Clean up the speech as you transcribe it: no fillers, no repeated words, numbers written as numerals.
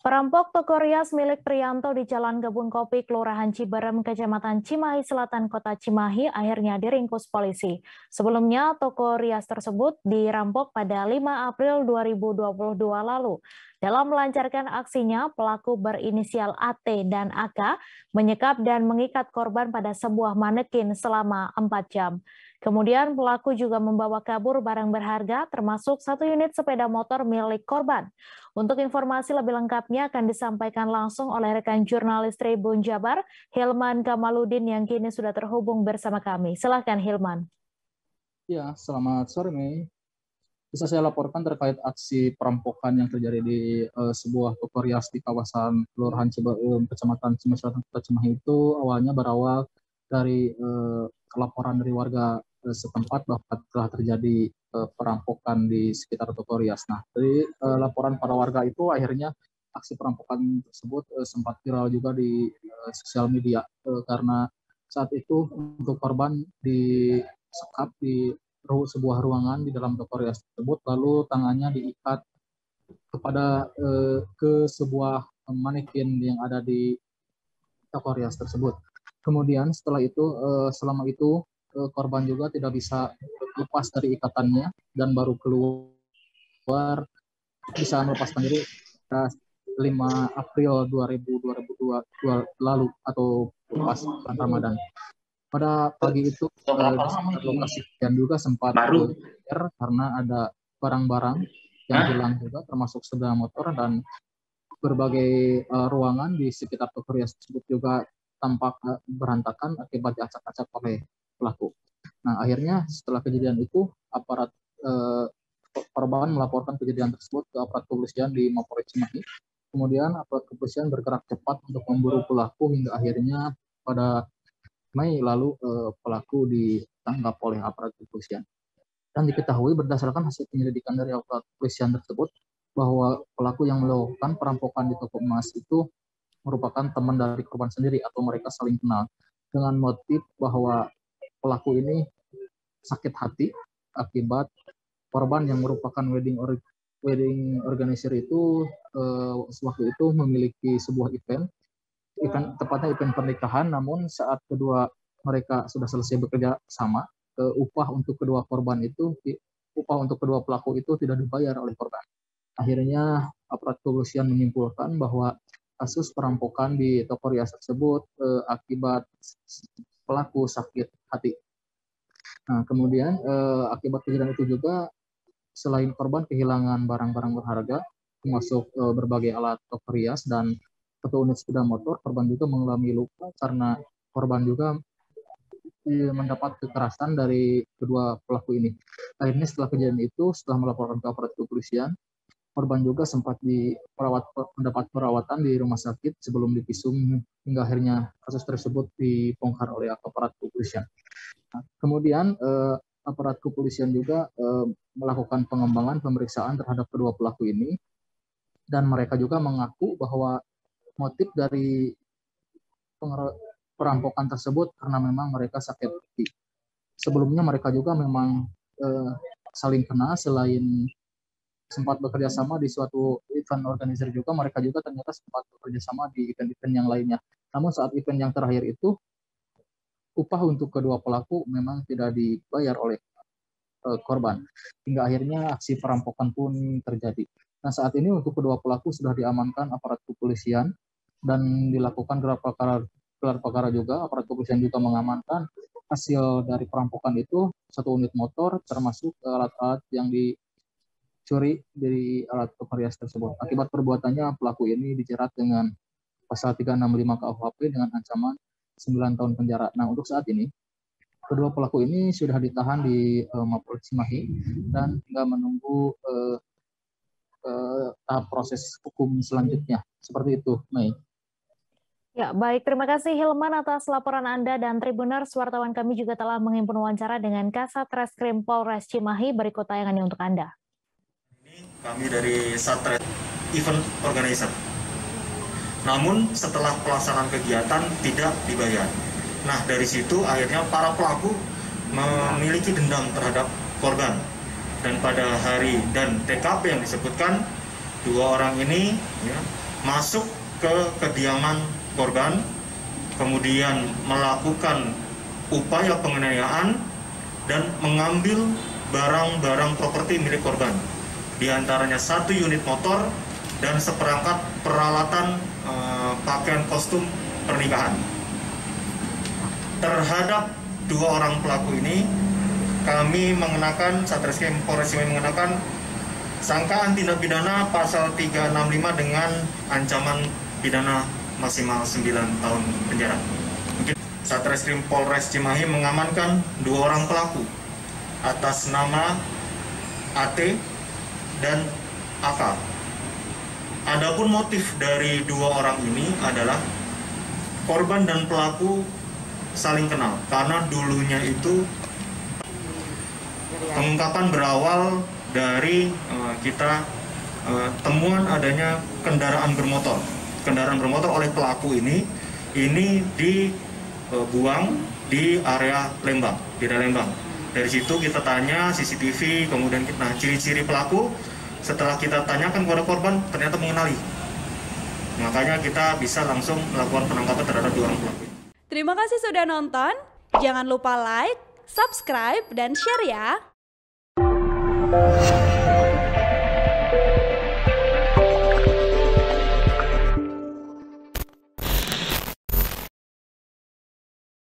Perampok toko rias milik Priyanto di Jalan Kebun Kopi, Kelurahan Ciberem, Kecamatan Cimahi Selatan, Kota Cimahi akhirnya diringkus polisi. Sebelumnya, toko rias tersebut dirampok pada 5 April 2022 lalu. Dalam melancarkan aksinya, pelaku berinisial AT dan AK menyekap dan mengikat korban pada sebuah manekin selama 4 jam. Kemudian pelaku juga membawa kabur barang berharga termasuk 1 unit sepeda motor milik korban. Untuk informasi lebih lengkapnya akan disampaikan langsung oleh rekan jurnalis Tribun Jabar, Hilman Kamaludin yang kini sudah terhubung bersama kami. Silakan Hilman. Ya, selamat sore Mei. Bisa saya laporkan terkait aksi perampokan yang terjadi di sebuah toko rias di kawasan Kelurahan Ciberem, Kecamatan Cimahi Selatan, Kota Cimahi itu awalnya berawal dari laporan dari warga setempat bahwa telah terjadi perampokan di sekitar toko rias. Nah, dari laporan para warga itu akhirnya aksi perampokan tersebut sempat viral juga di sosial media karena saat itu untuk korban disekap di sebuah ruangan di dalam toko rias tersebut, lalu tangannya diikat kepada ke sebuah manekin yang ada di toko rias tersebut. Kemudian setelah itu, selama itu korban juga tidak bisa lepas dari ikatannya dan baru keluar bisa melepaskan diri pada 5 April 2022 lalu atau pas bulan Ramadan. Pada pagi itu di sekitar lokasi dan juga sempat karena ada barang-barang yang hilang juga termasuk sepeda motor dan berbagai ruangan di sekitar toko rias tersebut juga tampak berantakan akibat diacak-acak oleh pelaku. Nah, akhirnya setelah kejadian itu aparat korban melaporkan kejadian tersebut ke aparat kepolisian di Mapolres Cimahi. Kemudian aparat kepolisian bergerak cepat untuk memburu pelaku hingga akhirnya pada Mei lalu pelaku ditangkap oleh aparat kepolisian. Dan diketahui berdasarkan hasil penyelidikan dari aparat kepolisian tersebut bahwa pelaku yang melakukan perampokan di toko emas itu merupakan teman dari korban sendiri atau mereka saling kenal dengan motif bahwa pelaku ini sakit hati akibat korban yang merupakan wedding organizer itu waktu itu memiliki sebuah event tepatnya event pernikahan, namun saat kedua mereka sudah selesai bekerja sama, upah untuk kedua pelaku itu tidak dibayar oleh korban. Akhirnya aparat kepolisian menyimpulkan bahwa kasus perampokan di toko rias tersebut akibat pelaku sakit hati. Nah, kemudian akibat kejadian itu juga selain korban kehilangan barang-barang berharga, termasuk berbagai alat toko rias dan 1 unit sepeda motor, korban juga mengalami luka karena korban juga mendapat kekerasan dari kedua pelaku ini. Akhirnya setelah kejadian itu, setelah melaporkan ke aparat kepolisian, korban juga sempat mendapat perawatan di rumah sakit sebelum divisum hingga akhirnya kasus tersebut dibongkar oleh aparat kepolisian. Nah, kemudian aparat kepolisian juga melakukan pengembangan pemeriksaan terhadap kedua pelaku ini dan mereka juga mengaku bahwa motif dari perampokan tersebut karena memang mereka sakit hati. Sebelumnya mereka juga memang saling kenal, selain sempat bekerja sama di suatu event organizer juga, mereka juga ternyata sempat bekerja sama di event-event yang lainnya. Namun saat event yang terakhir itu, upah untuk kedua pelaku memang tidak dibayar oleh korban. Hingga akhirnya aksi perampokan pun terjadi. Nah, saat ini untuk kedua pelaku sudah diamankan aparat kepolisian dan dilakukan gelar perkara juga. Aparat kepolisian juga mengamankan hasil dari perampokan itu 1 unit motor termasuk alat-alat yang dicuri dari alat toko rias tersebut. Akibat perbuatannya pelaku ini dijerat dengan pasal 365 KUHP dengan ancaman 9 tahun penjara. Nah, untuk saat ini kedua pelaku ini sudah ditahan di Mapolres Cimahi dan tinggal menunggu tahap proses hukum selanjutnya. Seperti itu, Mei. Ya, baik. Terima kasih Hilman atas laporan Anda dan Tribuners. Wartawan kami juga telah menghimpun wawancara dengan Kasat Reskrim Polres Cimahi. Berikut tayangannya untuk Anda. Kami dari Satres Event Organizer. Namun setelah pelaksanaan kegiatan tidak dibayar. Nah, dari situ akhirnya para pelaku memiliki dendam terhadap korban. Dan pada hari dan TKP yang disebutkan, 2 orang ini masuk ke kediaman korban, kemudian melakukan upaya penganiayaan dan mengambil barang-barang properti milik korban, di antaranya 1 unit motor dan seperangkat peralatan pakaian kostum pernikahan. Terhadap 2 orang pelaku ini, kami mengenakan, Satreskrim Polres Cimahi mengenakan sangkaan tindak pidana pasal 365 dengan ancaman pidana maksimal 9 tahun penjara. Satreskrim Polres Cimahi mengamankan 2 orang pelaku atas nama AT dan AK. Adapun motif dari 2 orang ini adalah korban dan pelaku saling kenal, karena dulunya itu pengungkapan berawal dari kita temuan adanya kendaraan bermotor oleh pelaku ini dibuang di area Lembang, di daerah Lembang. Dari situ kita tanya CCTV, kemudian ciri-ciri pelaku. Setelah kita tanyakan kepada korban, ternyata mengenali. Makanya kita bisa langsung melakukan penangkapan terhadap 2 orang pelaku. Terima kasih sudah nonton. Jangan lupa like, subscribe, dan share ya.